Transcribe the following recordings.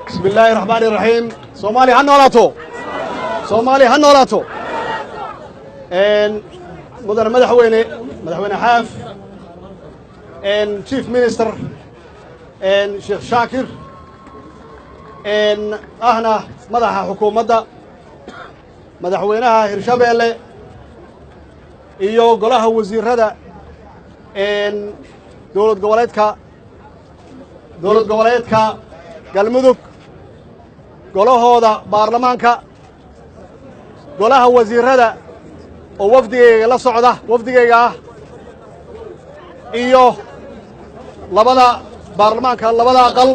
بسم الله الرحمن الرحيم. صومالي هنولاتو صومالي هنولاتو مدن مدحوينه حاف شيف مينستر شيخ شاكر أهنا مدح حكومة مدحوينها هرشابيلي iyo golaha wasiirada dowlad goboleedka galmudug golahooda baarlamaanka golaha wasiirada oo wafdigeyga ah iyo labada baarlamaanka labada aqal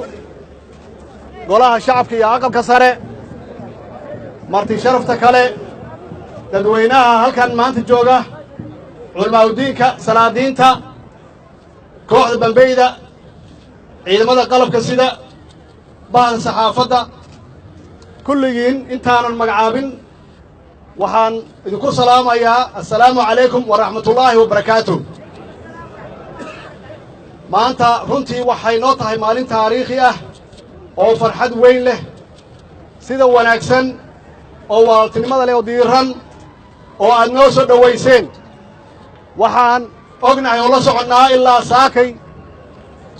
golaha shacabka iyo aqalka sare marti sharafta kale dadweynaha halkan maanta jooga culimaadudiinka salaadiinta kooxda bambeyda ciidamada qalabka sida bahda saxaafadda kulligiin intaanan magacaabin waxaan idinku salaamayaa assalaamu calaykum waraxmatullaahi wabarakaatuh maanta runtii waxay noo tahay maalin taariikhi ah oo farxad weyn leh sida wanaagsan oo walaaltinimada leh oo diiran oo aad noo soo dhowayseen waxaan ognahay oo la soconnaa ilaa saakay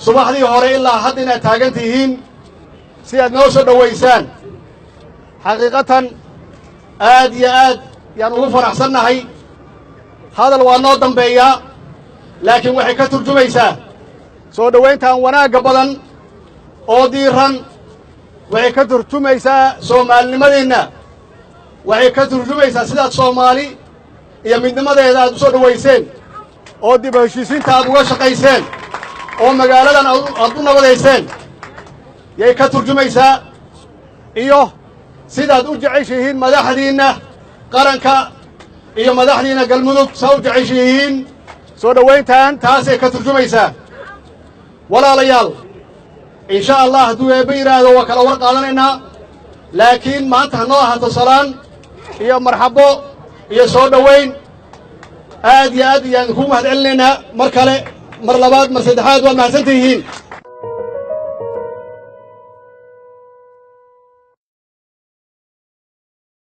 subaxdii hore ilaa hadda inaad taagan tihiin si aad noo soo dhowaysaan xaqiiqatan aad iyo aad yaan ugu faraxsannahay hadal waa noo dambeeyaa laakiin waxay ka turjumaysaa soo dhowayntan wanaagga badan oo diiran waxay ka turjumaysaa soomaalinimadeenna waxay ka turjumaysaa sidaad soomaali iyo midnimadeeda aad u soo dhowayseen oo dib heshiisiinta aad uga shaqayseen oo magaaladan aad u nabadayseen yay ka turjumaysaa iyo sidaad u jeceshihiin madaxdiinna qaranka iyo madaxdiinna galmudug saa u jeceshihiin soo dhowayntan taasay ka turjumaysaa walaalayaal insha allah hadduu eebbe yidhaahdo waa kala war qaadanaynaa laakiin maanta ha noo ahaato salaan iyo marxabo iyo soo dhowayn aad iyo aad ayaan kuu mahad celinaynaa mar kale mar labaad mar saddexaad waad mahadsantihiin